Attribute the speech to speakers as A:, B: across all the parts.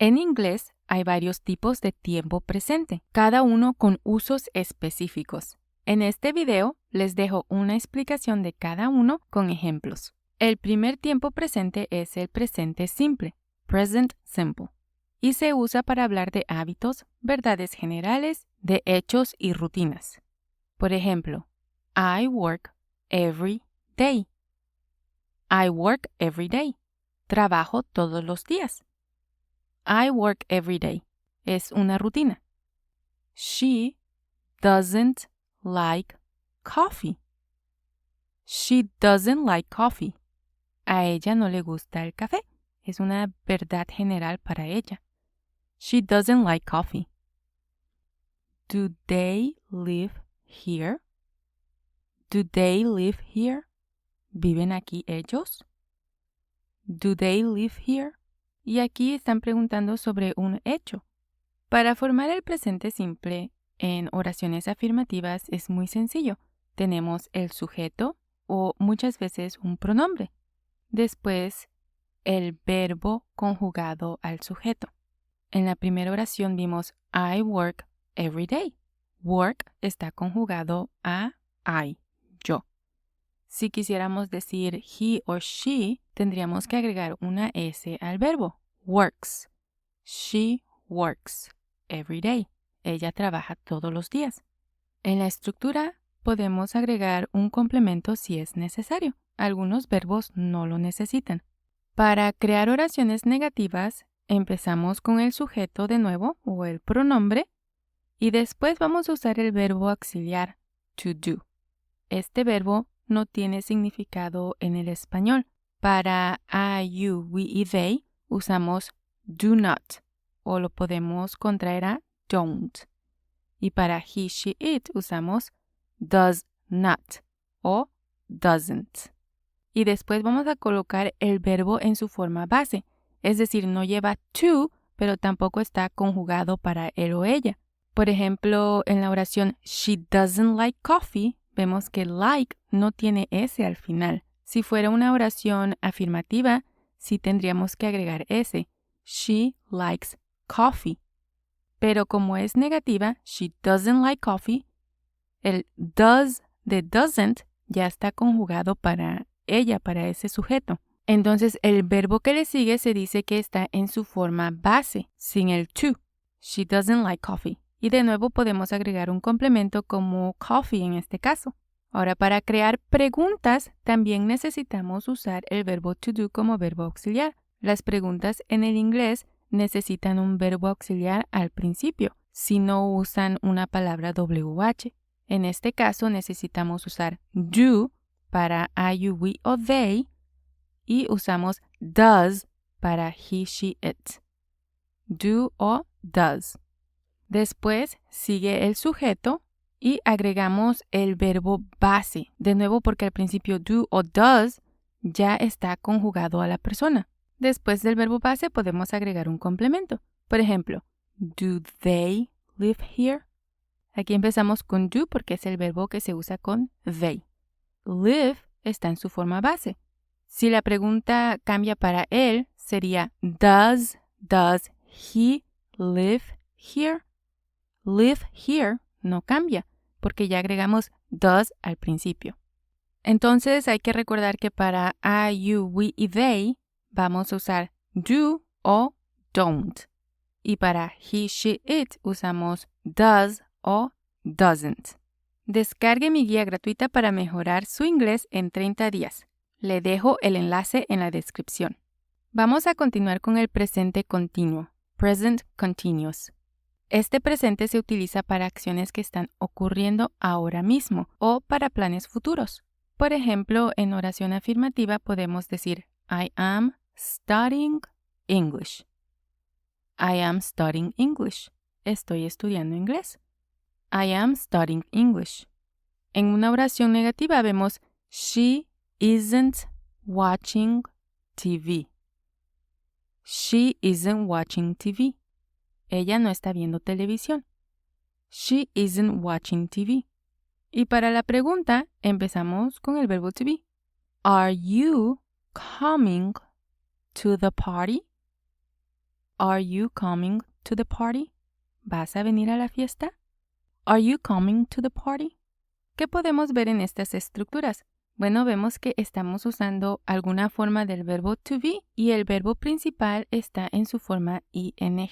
A: En inglés hay varios tipos de tiempo presente, cada uno con usos específicos. En este video les dejo una explicación de cada uno con ejemplos. El primer tiempo presente es el presente simple, present simple, y se usa para hablar de hábitos, verdades generales, de hechos y rutinas. Por ejemplo, I work every day. I work every day. Trabajo todos los días. I work every day. Es una rutina. She doesn't like coffee. She doesn't like coffee. A ella no le gusta el café. Es una verdad general para ella. She doesn't like coffee. Do they live here? Do they live here? ¿Viven aquí ellos? Do they live here? Y aquí están preguntando sobre un hecho. Para formar el presente simple en oraciones afirmativas es muy sencillo. Tenemos el sujeto o muchas veces un pronombre. Después, el verbo conjugado al sujeto. En la primera oración vimos I work every day. Work está conjugado a I, yo. Si quisiéramos decir he or she, tendríamos que agregar una S al verbo. Works. She works every day. Ella trabaja todos los días. En la estructura podemos agregar un complemento si es necesario. Algunos verbos no lo necesitan. Para crear oraciones negativas, empezamos con el sujeto de nuevo o el pronombre y después vamos a usar el verbo auxiliar to do. Este verbo no tiene significado en el español. Para I, you, we y they usamos do not o lo podemos contraer a don't. Y para he, she, it usamos does not o doesn't. Y después vamos a colocar el verbo en su forma base, es decir, no lleva to, pero tampoco está conjugado para él o ella. Por ejemplo, en la oración she doesn't like coffee, vemos que like no tiene S al final. Si fuera una oración afirmativa, sí tendríamos que agregar S. She likes coffee. Pero como es negativa, she doesn't like coffee, el does de doesn't ya está conjugado para ella, para ese sujeto. Entonces, el verbo que le sigue se dice que está en su forma base, sin el to. She doesn't like coffee. Y de nuevo podemos agregar un complemento como coffee en este caso. Ahora, para crear preguntas, también necesitamos usar el verbo to do como verbo auxiliar. Las preguntas en el inglés necesitan un verbo auxiliar al principio, si no usan una palabra WH. En este caso necesitamos usar do para I, you, we o they y usamos does para he, she, it. Do o does. Después sigue el sujeto y agregamos el verbo base, de nuevo porque al principio do o does ya está conjugado a la persona. Después del verbo base podemos agregar un complemento. Por ejemplo, do they live here? Aquí empezamos con do porque es el verbo que se usa con they. Live está en su forma base. Si la pregunta cambia para él, sería does he live here? Live here no cambia porque ya agregamos does al principio. Entonces hay que recordar que para I, you, we y they vamos a usar do o don't. Y para he, she, it usamos does o doesn't. Descargue mi guía gratuita para mejorar su inglés en 30 días. Le dejo el enlace en la descripción. Vamos a continuar con el presente continuo, present continuous. Este presente se utiliza para acciones que están ocurriendo ahora mismo o para planes futuros. Por ejemplo, en oración afirmativa podemos decir I am studying English. I am studying English. Estoy estudiando inglés. I am studying English. En una oración negativa vemos she isn't watching TV. She isn't watching TV. Ella no está viendo televisión. She isn't watching TV. Y para la pregunta, empezamos con el verbo to be. Are you coming to the party? Are you coming to the party? ¿Vas a venir a la fiesta? Are you coming to the party? ¿Qué podemos ver en estas estructuras? Bueno, vemos que estamos usando alguna forma del verbo to be y el verbo principal está en su forma ing,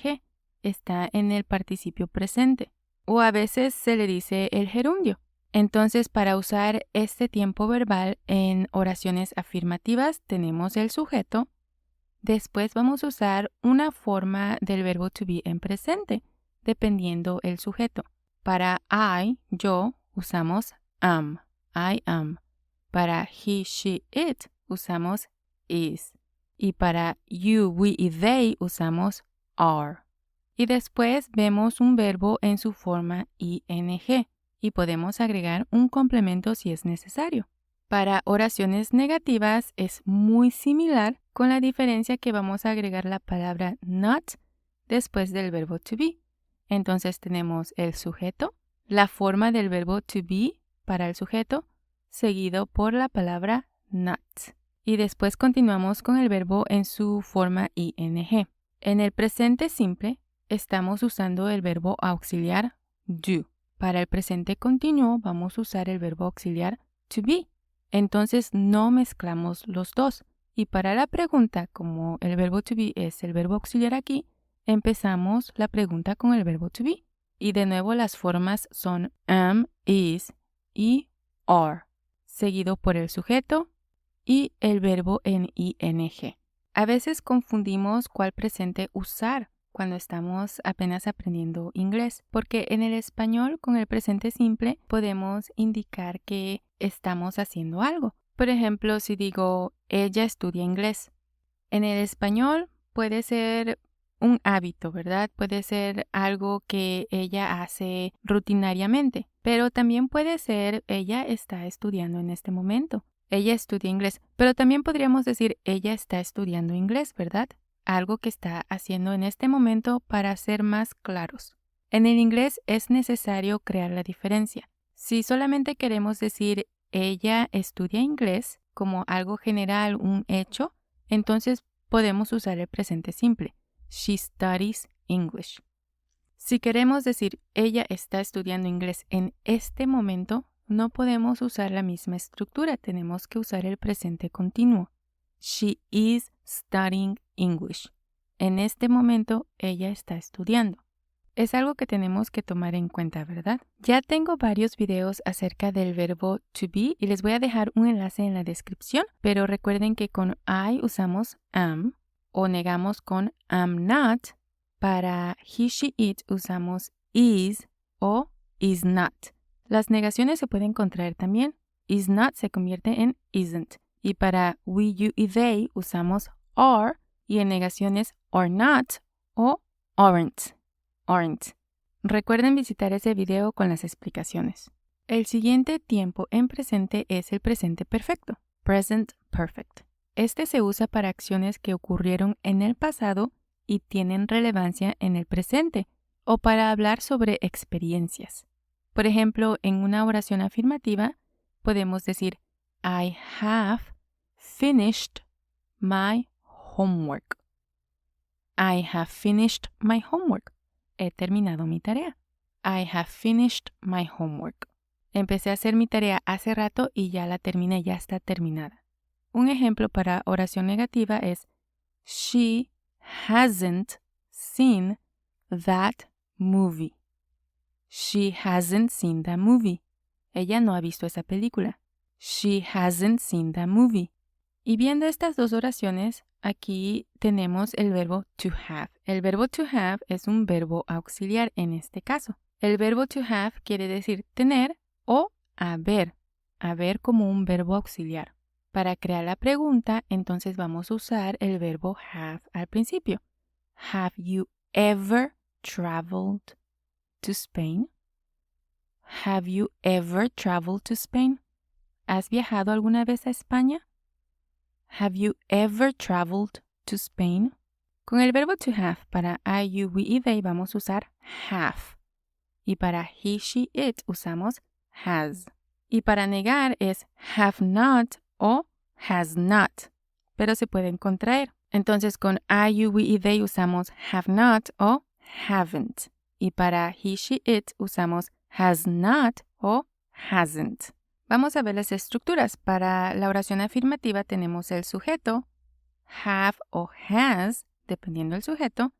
A: está en el participio presente o a veces se le dice el gerundio. Entonces, para usar este tiempo verbal en oraciones afirmativas tenemos el sujeto. Después vamos a usar una forma del verbo to be en presente, dependiendo el sujeto. Para I, yo, usamos am, I am. Para he, she, it, usamos is. Y para you, we y they, usamos are. Y después vemos un verbo en su forma ing y podemos agregar un complemento si es necesario. Para oraciones negativas es muy similar, con la diferencia que vamos a agregar la palabra not después del verbo to be. Entonces tenemos el sujeto, la forma del verbo to be para el sujeto, seguido por la palabra not. Y después continuamos con el verbo en su forma ing. En el presente simple estamos usando el verbo auxiliar do. Para el presente continuo vamos a usar el verbo auxiliar to be. Entonces no mezclamos los dos. Y para la pregunta, como el verbo to be es el verbo auxiliar aquí, empezamos la pregunta con el verbo to be. Y de nuevo las formas son am, is y are, seguido por el sujeto y el verbo en ing. A veces confundimos cuál presente usar cuando estamos apenas aprendiendo inglés, porque en el español con el presente simple podemos indicar que estamos haciendo algo. Por ejemplo, si digo ella estudia inglés, en el español puede ser un hábito, ¿verdad? Puede ser algo que ella hace rutinariamente, pero también puede ser ella está estudiando en este momento. Ella estudia inglés, pero también podríamos decir ella está estudiando inglés, ¿verdad? Algo que está haciendo en este momento para ser más claros. En el inglés es necesario crear la diferencia. Si solamente queremos decir ella estudia inglés como algo general, un hecho, entonces podemos usar el presente simple. She studies English. Si queremos decir ella está estudiando inglés en este momento, no podemos usar la misma estructura, tenemos que usar el presente continuo. She is studying English. En este momento ella está estudiando. Es algo que tenemos que tomar en cuenta, ¿verdad? Ya tengo varios videos acerca del verbo to be y les voy a dejar un enlace en la descripción, pero recuerden que con I usamos am o negamos con am not. Para he, she, it usamos is o is not. Las negaciones se pueden contraer también. Is not se convierte en isn't. Y para we, you y they usamos are y en negaciones are not o aren't. Recuerden visitar ese video con las explicaciones. El siguiente tiempo en presente es el presente perfecto, present perfect. Este se usa para acciones que ocurrieron en el pasado y tienen relevancia en el presente o para hablar sobre experiencias. Por ejemplo, en una oración afirmativa podemos decir I have finished my homework. I have finished my homework. He terminado mi tarea. I have finished my homework. Empecé a hacer mi tarea hace rato y ya la terminé, ya está terminada. Un ejemplo para oración negativa es She hasn't seen that movie. She hasn't seen that movie. Ella no ha visto esa película. She hasn't seen that movie. Y viendo estas dos oraciones, aquí tenemos el verbo to have. El verbo to have es un verbo auxiliar en este caso. El verbo to have quiere decir tener o haber. Haber como un verbo auxiliar. Para crear la pregunta, entonces vamos a usar el verbo have al principio. Have you ever traveled to Spain? Have you ever traveled to Spain? ¿Has viajado alguna vez a España? Have you ever traveled to Spain? Con el verbo to have para I, you, we y they vamos a usar have. Y para he, she, it usamos has. Y para negar es have not o has not, pero se pueden contraer. Entonces con I, you, we y they usamos have not o haven't. Y para he, she, it usamos has not o hasn't. Vamos a ver las estructuras. Para la oración afirmativa tenemos el sujeto, have o has, dependiendo del sujeto,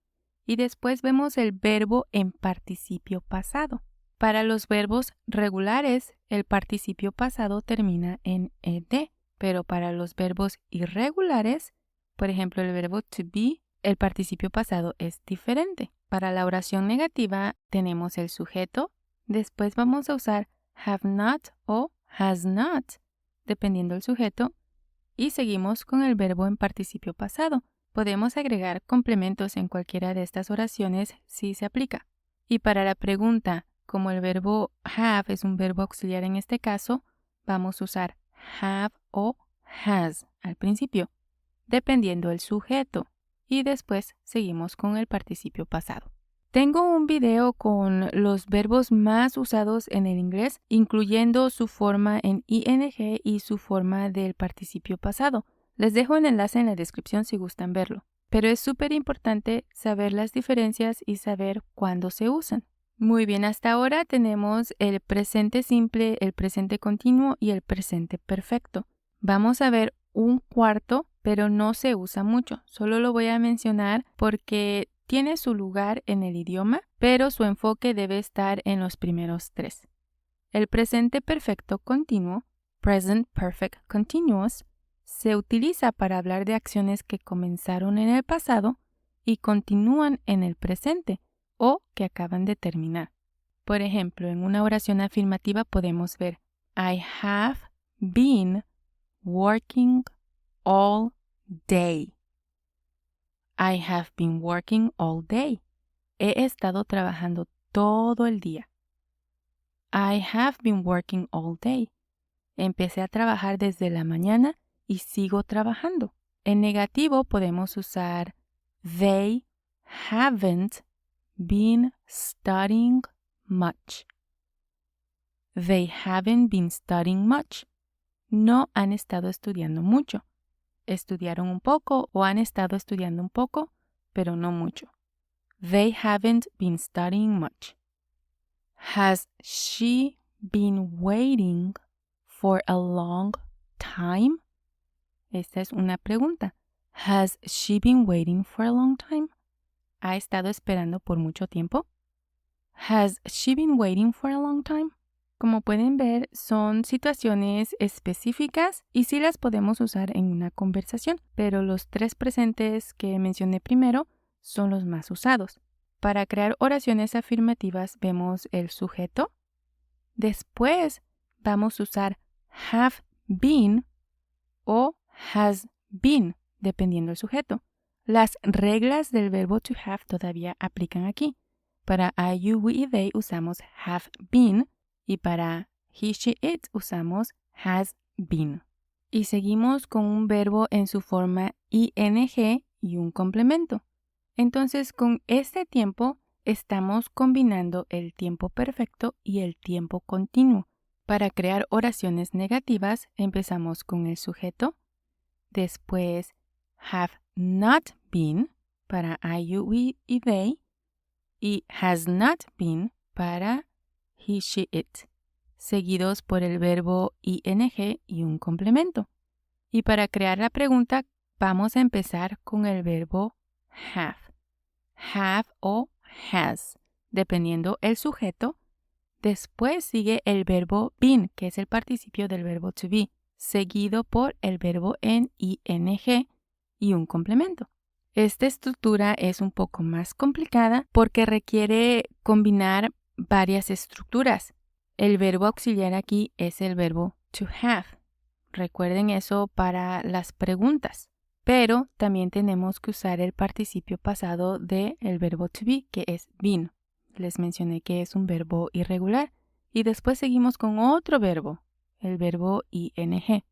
A: y después vemos el verbo en participio pasado. Para los verbos regulares, el participio pasado termina en ed, pero para los verbos irregulares, por ejemplo, el verbo to be, el participio pasado es diferente. Para la oración negativa tenemos el sujeto, después vamos a usar have not o has not, dependiendo del sujeto, y seguimos con el verbo en participio pasado. Podemos agregar complementos en cualquiera de estas oraciones si se aplica. Y para la pregunta, como el verbo have es un verbo auxiliar en este caso, vamos a usar have o has al principio, dependiendo del sujeto, y después seguimos con el participio pasado. Tengo un video con los verbos más usados en el inglés, incluyendo su forma en ing y su forma del participio pasado. Les dejo un enlace en la descripción si gustan verlo. Pero es súper importante saber las diferencias y saber cuándo se usan. Muy bien, hasta ahora tenemos el presente simple, el presente continuo y el presente perfecto. Vamos a ver un cuarto, pero no se usa mucho. Solo lo voy a mencionar porque tiene su lugar en el idioma, pero su enfoque debe estar en los primeros tres. El presente perfecto continuo, present perfect continuous, se utiliza para hablar de acciones que comenzaron en el pasado y continúan en el presente o que acaban de terminar. Por ejemplo, en una oración afirmativa podemos ver I have been working all day. I have been working all day. He estado trabajando todo el día. I have been working all day. Empecé a trabajar desde la mañana y sigo trabajando. En negativo podemos usar they haven't been studying much. They haven't been studying much. No han estado estudiando mucho. Estudiaron un poco o han estado estudiando un poco, pero no mucho. They haven't been studying much. Has she been waiting for a long time? Esta es una pregunta. Has she been waiting for a long time? ¿Ha estado esperando por mucho tiempo? Has she been waiting for a long time? Como pueden ver, son situaciones específicas y sí las podemos usar en una conversación, pero los tres presentes que mencioné primero son los más usados. Para crear oraciones afirmativas vemos el sujeto. Después vamos a usar have been o has been, dependiendo del sujeto. Las reglas del verbo to have todavía aplican aquí. Para I, you, we y they usamos have been y para he, she, it usamos has been. Y seguimos con un verbo en su forma ing y un complemento. Entonces, con este tiempo estamos combinando el tiempo perfecto y el tiempo continuo. Para crear oraciones negativas empezamos con el sujeto, después have not been para I, you, we y they y has not been para he, she, it, seguidos por el verbo ing y un complemento. Y para crear la pregunta vamos a empezar con el verbo have o has, dependiendo el sujeto. Después sigue el verbo been, que es el participio del verbo to be, seguido por el verbo en ing y un complemento. Esta estructura es un poco más complicada porque requiere combinar varias estructuras. El verbo auxiliar aquí es el verbo to have. Recuerden eso para las preguntas. Pero también tenemos que usar el participio pasado del verbo to be, que es been. Les mencioné que es un verbo irregular. Y después seguimos con otro verbo, el verbo ing.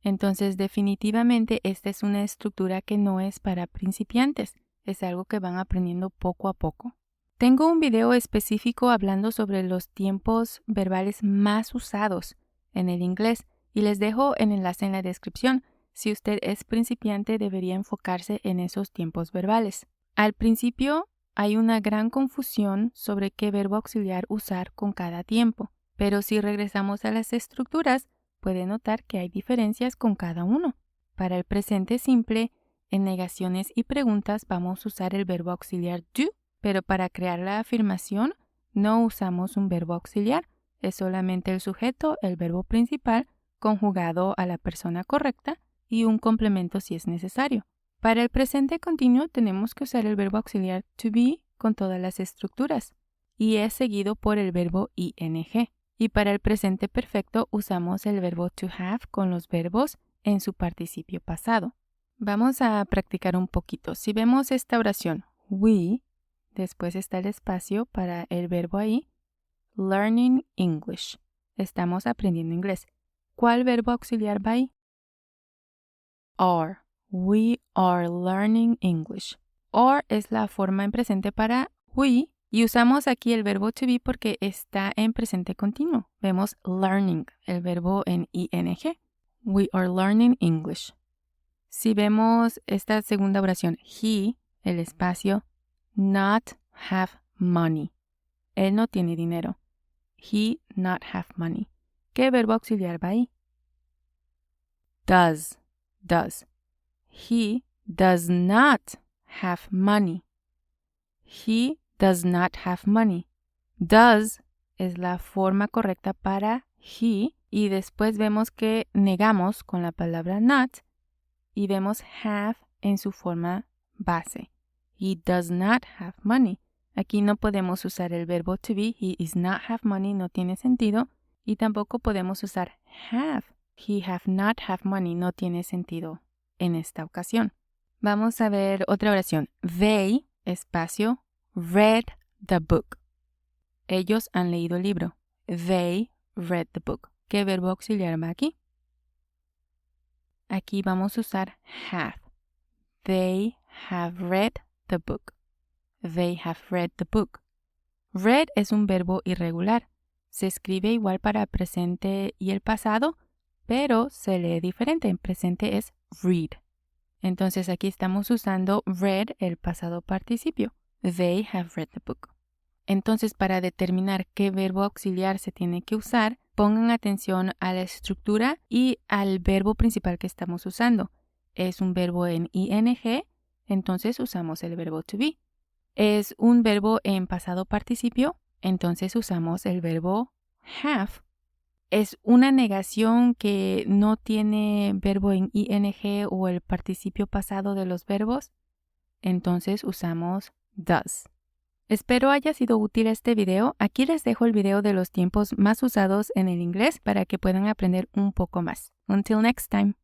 A: Entonces, definitivamente, esta es una estructura que no es para principiantes. Es algo que van aprendiendo poco a poco. Tengo un video específico hablando sobre los tiempos verbales más usados en el inglés y les dejo el enlace en la descripción Si usted es principiante, debería enfocarse en esos tiempos verbales. Al principio, hay una gran confusión sobre qué verbo auxiliar usar con cada tiempo, pero si regresamos a las estructuras, puede notar que hay diferencias con cada uno. Para el presente simple, en negaciones y preguntas vamos a usar el verbo auxiliar do, pero para crear la afirmación no usamos un verbo auxiliar, es solamente el sujeto, el verbo principal, conjugado a la persona correcta y un complemento si es necesario. Para el presente continuo tenemos que usar el verbo auxiliar to be con todas las estructuras y es seguido por el verbo ing. Y para el presente perfecto usamos el verbo to have con los verbos en su participio pasado. Vamos a practicar un poquito. Si vemos esta oración, we, después está el espacio para el verbo ahí, learning English. Estamos aprendiendo inglés. ¿Cuál verbo auxiliar va ahí? Are. We are learning English. Are es la forma en presente para we y usamos aquí el verbo to be porque está en presente continuo. Vemos learning, el verbo en ing. We are learning English. Si vemos esta segunda oración, he, el espacio, not have money. Él no tiene dinero. He not have money. ¿Qué verbo auxiliar va ahí? Does. He does not have money. He does not have money. Does es la forma correcta para he y después vemos que negamos con la palabra not y vemos have en su forma base. He does not have money. Aquí no podemos usar el verbo to be. He is not have money. No tiene sentido. Y tampoco podemos usar have. He have not have money. No tiene sentido en esta ocasión. Vamos a ver otra oración. They, espacio, read the book. Ellos han leído el libro. They read the book. ¿Qué verbo auxiliar va aquí? Aquí vamos a usar have. They have read the book. They have read the book. Read es un verbo irregular. Se escribe igual para presente y el pasado, pero se lee diferente. En presente es read. Entonces aquí estamos usando read, el pasado participio. They have read the book. Entonces, para determinar qué verbo auxiliar se tiene que usar, pongan atención a la estructura y al verbo principal que estamos usando. Es un verbo en ing, entonces usamos el verbo to be. Es un verbo en pasado participio, entonces usamos el verbo have. Es una negación que no tiene verbo en ing o el participio pasado de los verbos, entonces usamos does. Espero haya sido útil este video. Aquí les dejo el video de los tiempos más usados en el inglés para que puedan aprender un poco más. Until next time.